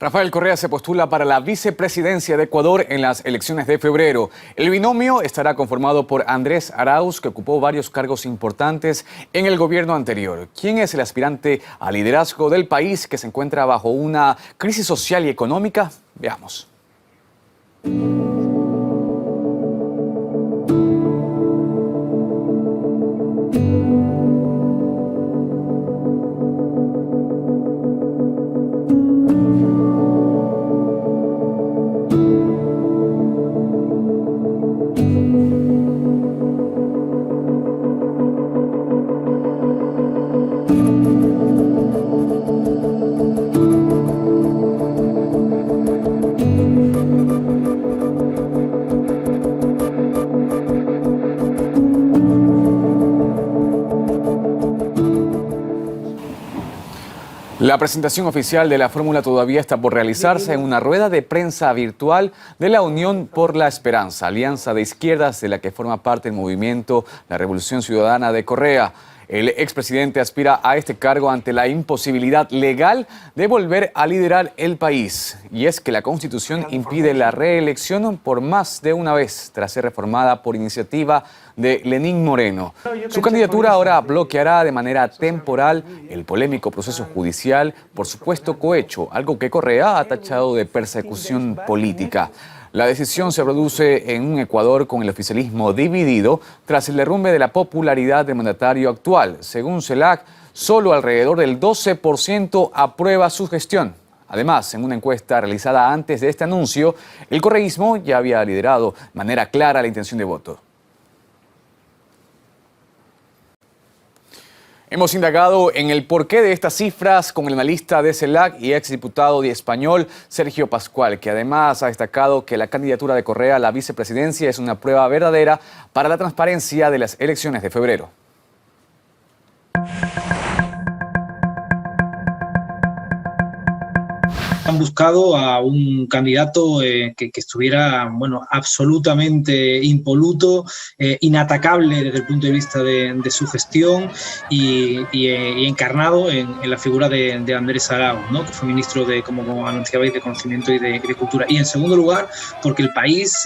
Rafael Correa se postula para la vicepresidencia de Ecuador en las elecciones de febrero. El binomio estará conformado por Andrés Arauz, que ocupó varios cargos importantes en el gobierno anterior. ¿Quién es el aspirante al liderazgo del país que se encuentra bajo una crisis social y económica? Veamos. La presentación oficial de la fórmula todavía está por realizarse en una rueda de prensa virtual de la Unión por la Esperanza, alianza de izquierdas de la que forma parte el movimiento La Revolución Ciudadana de Correa. El expresidente aspira a este cargo ante la imposibilidad legal de volver a liderar el país. Y es que la Constitución impide la reelección por más de una vez, tras ser reformada por iniciativa de Lenín Moreno. Su candidatura ahora bloqueará de manera temporal el polémico proceso judicial por supuesto cohecho, algo que Correa ha tachado de persecución política. La decisión se produce en un Ecuador con el oficialismo dividido tras el derrumbe de la popularidad del mandatario actual. Según CELAC, solo alrededor del 12% aprueba su gestión. Además, en una encuesta realizada antes de este anuncio, el correísmo ya había liderado de manera clara la intención de voto. Hemos indagado en el porqué de estas cifras con el analista de CELAC y exdiputado de Español, Sergio Pascual, que además ha destacado que la candidatura de Correa a la vicepresidencia es una prueba verdadera para la transparencia de las elecciones de febrero. Han buscado a un candidato que estuviera, bueno, absolutamente impoluto, inatacable desde el punto de vista de su gestión y encarnado en la figura de Andrés Arauz, ¿no?, que fue ministro de, como anunciabais, de Conocimiento y de Cultura. Y en segundo lugar, porque el país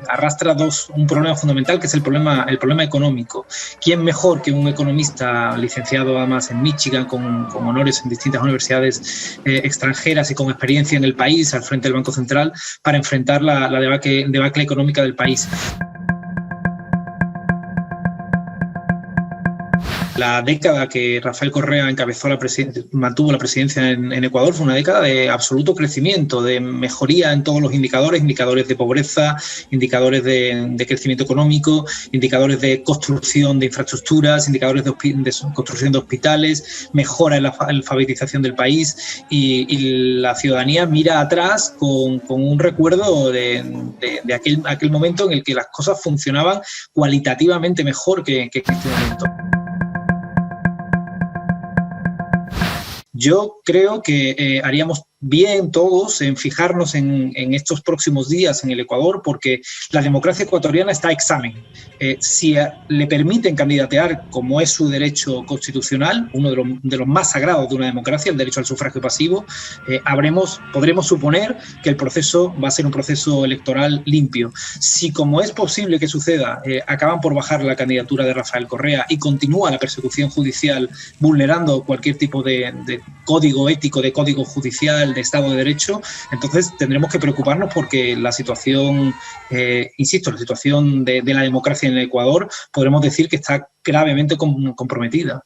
arrastra un problema fundamental, que es el problema económico. ¿Quién mejor que un economista licenciado además en Michigan, con honores en distintas universidades extranjeras y con experiencia en el país al frente del Banco Central para enfrentar la debacle económica del país? La década que Rafael Correa mantuvo la presidencia en Ecuador fue una década de absoluto crecimiento, de mejoría en todos los indicadores de pobreza, indicadores de crecimiento económico, indicadores de construcción de infraestructuras, indicadores de construcción de hospitales, mejora en la alfabetización del país y la ciudadanía mira atrás con un recuerdo de aquel momento en el que las cosas funcionaban cualitativamente mejor que en este momento. Yo creo que haríamos bien todos en fijarnos en estos próximos días en el Ecuador, porque la democracia ecuatoriana está a examen. Si le permiten candidatear, como es su derecho constitucional, uno de los más sagrados de una democracia, el derecho al sufragio pasivo, podremos suponer que el proceso va a ser un proceso electoral limpio. Si, como es posible que suceda, acaban por bajar la candidatura de Rafael Correa y continúa la persecución judicial vulnerando cualquier tipo de código ético, de código judicial, de Estado de Derecho, entonces tendremos que preocuparnos porque la situación, insisto, la situación de la democracia en el Ecuador, podremos decir que está gravemente comprometida.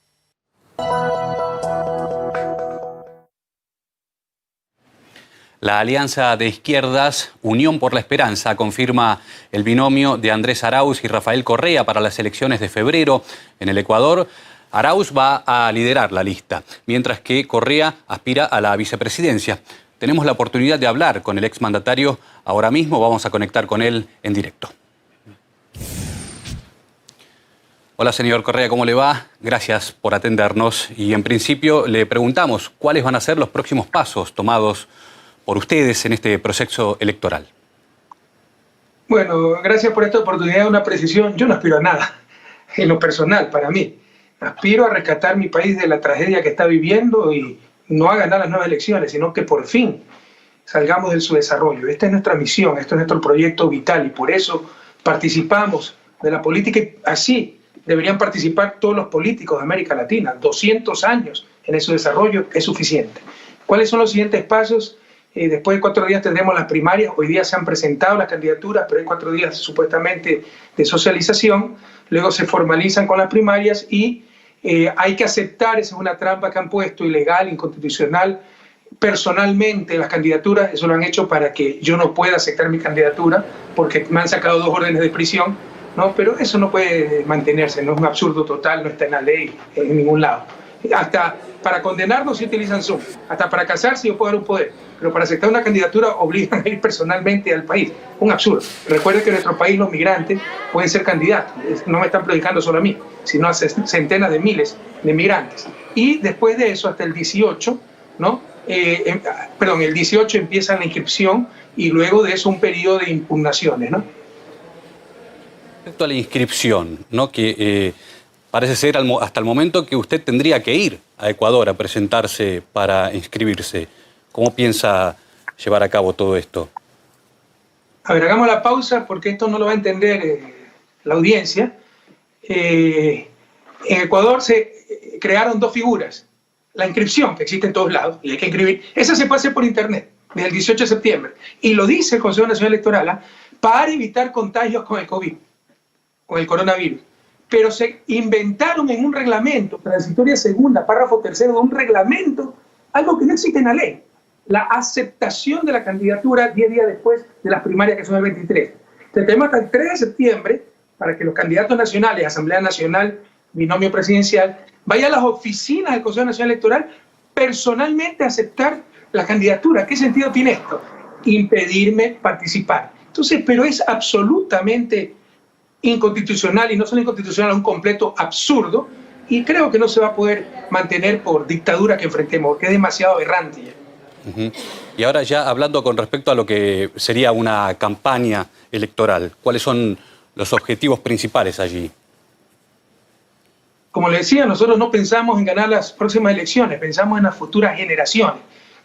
La alianza de izquierdas Unión por la Esperanza confirma el binomio de Andrés Arauz y Rafael Correa para las elecciones de febrero en el Ecuador. Arauz va a liderar la lista, mientras que Correa aspira a la vicepresidencia. Tenemos la oportunidad de hablar con el exmandatario ahora mismo. Vamos a conectar con él en directo. Hola, señor Correa, ¿cómo le va? Gracias por atendernos. Y en principio le preguntamos cuáles van a ser los próximos pasos tomados por ustedes en este proceso electoral. Bueno, gracias por esta oportunidad. Una precisión: yo no aspiro a nada, en lo personal, para mí. Aspiro a rescatar mi país de la tragedia que está viviendo y no a ganar las nuevas elecciones, sino que por fin salgamos del subdesarrollo. Esta es nuestra misión, esto es nuestro proyecto vital y por eso participamos de la política y así deberían participar todos los políticos de América Latina. 200 años en el subdesarrollo es suficiente. ¿Cuáles son los siguientes pasos? Después de 4 días tendremos las primarias. Hoy día se han presentado las candidaturas, pero hay 4 días supuestamente de socialización. Luego se formalizan con las primarias y hay que aceptar, esa es una trampa que han puesto, ilegal, inconstitucional. Personalmente, las candidaturas, eso lo han hecho para que yo no pueda aceptar mi candidatura, porque me han sacado 2 órdenes de prisión, ¿no? Pero eso no puede mantenerse, no es un absurdo total, no está en la ley, en ningún lado. Hasta para condenarnos se utilizan Zoom, hasta para casarse yo puedo dar un poder, pero para aceptar una candidatura obligan a ir personalmente al país. Un absurdo. Recuerden que en nuestro país los migrantes pueden ser candidatos, no me están predicando solo a mí, sino a centenas de miles de migrantes. Y después de eso, hasta el 18, ¿no? El 18 empieza la inscripción y luego de eso un periodo de impugnaciones, ¿no? Respecto a la inscripción, ¿no? Que parece ser hasta el momento que usted tendría que ir a Ecuador a presentarse para inscribirse. ¿Cómo piensa llevar a cabo todo esto? A ver, hagamos la pausa porque esto no lo va a entender la audiencia. En Ecuador se crearon 2 figuras. La inscripción, que existe en todos lados, y hay que inscribir, esa se puede hacer por internet, desde el 18 de septiembre. Y lo dice el Consejo Nacional Electoral, para evitar contagios con el COVID, con el coronavirus. Pero se inventaron en un reglamento, transitoria segunda, párrafo 3 de un reglamento, algo que no existe en la ley. La aceptación de la candidatura 10 días después de las primarias, que son el 23. Entonces tenemos hasta el 3 de septiembre para que los candidatos nacionales, Asamblea Nacional, binomio presidencial, vayan a las oficinas del Consejo Nacional Electoral personalmente a aceptar la candidatura. ¿Qué sentido tiene esto? Impedirme participar. Entonces, pero es absolutamente inconstitucional, y no solo inconstitucional, es un completo absurdo, y creo que no se va a poder mantener por dictadura que enfrentemos, porque es demasiado aberrante ya. Y ahora ya hablando con respecto a lo que sería una campaña electoral, ¿cuáles son los objetivos principales allí? Como le decía, nosotros no pensamos en ganar las próximas elecciones, pensamos en las futuras generaciones.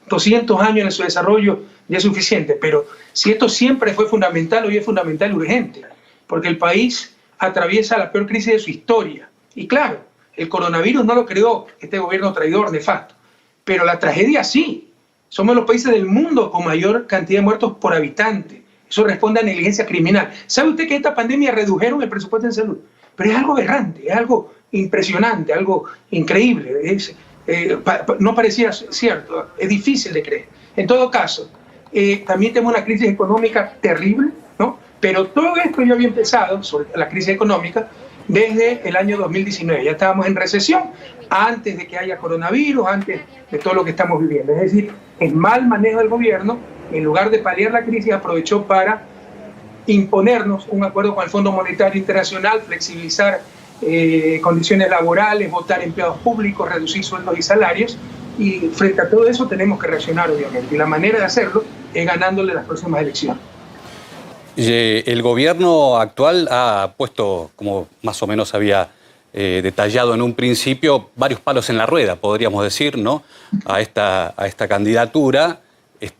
200 años en su desarrollo ya es suficiente, pero si esto siempre fue fundamental, hoy es fundamental y urgente, porque el país atraviesa la peor crisis de su historia. Y claro, el coronavirus no lo creó este gobierno traidor, nefasto, pero la tragedia sí. Somos los países del mundo con mayor cantidad de muertos por habitante. Eso responde a negligencia criminal. ¿Sabe usted que esta pandemia redujeron el presupuesto en salud? Pero es algo aberrante, es algo impresionante, algo increíble. No pareciera cierto, es difícil de creer. En todo caso, también tenemos una crisis económica terrible, ¿no? Pero todo esto ya había empezado, sobre la crisis económica, desde el año 2019. Ya estábamos en recesión antes de que haya coronavirus, antes de todo lo que estamos viviendo. Es decir, el mal manejo del gobierno, en lugar de paliar la crisis, aprovechó para imponernos un acuerdo con el Fondo Monetario Internacional, flexibilizar condiciones laborales, votar empleados públicos, reducir sueldos y salarios. Y frente a todo eso tenemos que reaccionar, obviamente. Y la manera de hacerlo es ganándole las próximas elecciones. El gobierno actual ha puesto, como más o menos había detallado en un principio, varios palos en la rueda, podríamos decir, ¿no? A esta candidatura.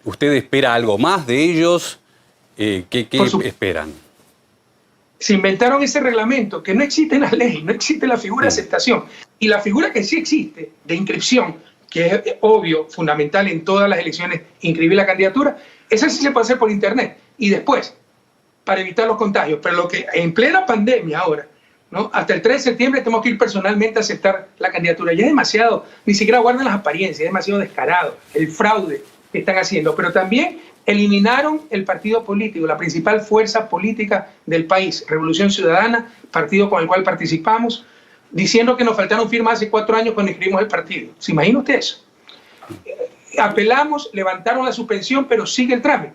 ¿Usted espera algo más de ellos? ¿Qué esperan? Se inventaron ese reglamento que no existe en la ley, no existe la figura de aceptación. Y la figura que sí existe, de inscripción, que es obvio, fundamental en todas las elecciones, inscribir la candidatura, esa sí se puede hacer por internet. Y después, para evitar los contagios. Pero lo que en plena pandemia ahora, ¿no? Hasta el 3 de septiembre tenemos que ir personalmente a aceptar la candidatura. Ya es demasiado, ni siquiera guardan las apariencias, es demasiado descarado el fraude que están haciendo. Pero también eliminaron el partido político, la principal fuerza política del país, Revolución Ciudadana, partido con el cual participamos, diciendo que nos faltaron firmas hace 4 años cuando inscribimos el partido. ¿Se imagina usted eso? Apelamos, levantaron la suspensión, pero sigue el trámite.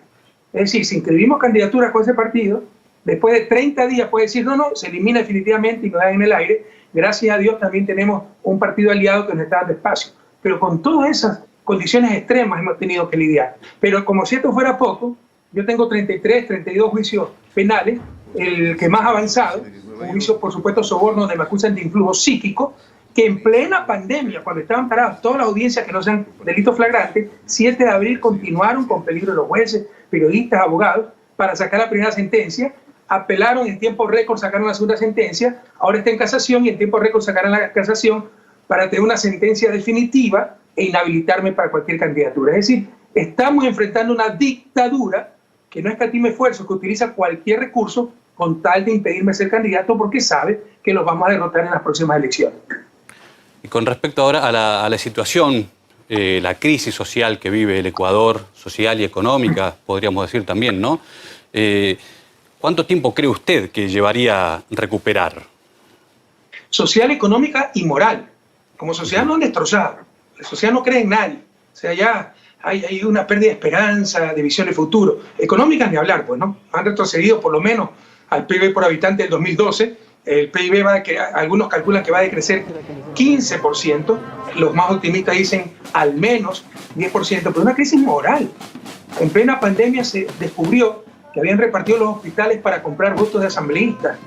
Es decir, si inscribimos candidaturas con ese partido, después de 30 días puede decir, no, se elimina definitivamente y nos da en el aire. Gracias a Dios también tenemos un partido aliado que nos está dando espacio. Pero con todas esas condiciones extremas hemos tenido que lidiar. Pero como si esto fuera poco, yo tengo 33, 32 juicios penales, el que más avanzado, un juicio por supuesto soborno donde me acusan de influjo psíquico, que en plena pandemia, cuando estaban paradas todas las audiencias que no sean delitos flagrantes, 7 de abril continuaron con peligro los jueces, periodistas, abogados, para sacar la primera sentencia, apelaron en tiempo récord, sacaron la segunda sentencia, ahora está en casación y en tiempo récord sacarán la casación para tener una sentencia definitiva e inhabilitarme para cualquier candidatura. Es decir, estamos enfrentando una dictadura que no escatima esfuerzos, que utiliza cualquier recurso con tal de impedirme ser candidato porque sabe que los vamos a derrotar en las próximas elecciones. Y con respecto ahora a la situación, la crisis social que vive el Ecuador, social y económica, podríamos decir también, ¿no? ¿Cuánto tiempo cree usted que llevaría recuperar? Social, económica y moral. Como sociedad no han destrozado. La sociedad no cree en nadie. O sea, ya hay una pérdida de esperanza, de visión de futuro. Económicas ni hablar, pues, ¿no? Han retrocedido por lo menos al PIB por habitante del 2012. El PIB algunos calculan que va a decrecer 15%. Los más optimistas dicen al menos 10%. Pero una crisis moral. En plena pandemia se descubrió que habían repartido los hospitales para comprar votos de asambleístas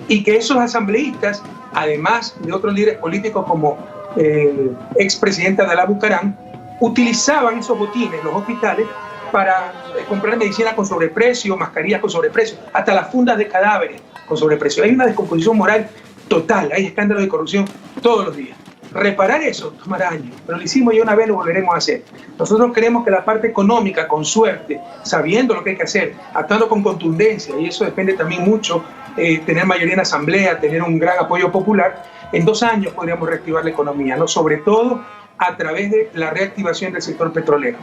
y que esos asambleístas, además de otros líderes políticos como el expresidente Abdalá Bucaram, utilizaban esos botines, los hospitales, para comprar medicina con sobreprecio, mascarillas con sobreprecio, hasta las fundas de cadáveres con sobreprecio. Hay una descomposición moral total, hay escándalos de corrupción todos los días. Reparar eso tomará años, pero lo hicimos ya una vez, lo volveremos a hacer. Nosotros queremos que la parte económica, con suerte, sabiendo lo que hay que hacer, actuando con contundencia, y eso depende también mucho, tener mayoría en asamblea, tener un gran apoyo popular, en 2 años podríamos reactivar la economía, ¿no? Sobre todo a través de la reactivación del sector petrolero.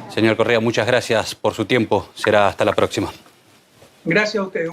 Señor Correa, muchas gracias por su tiempo. Será hasta la próxima. Gracias a ustedes.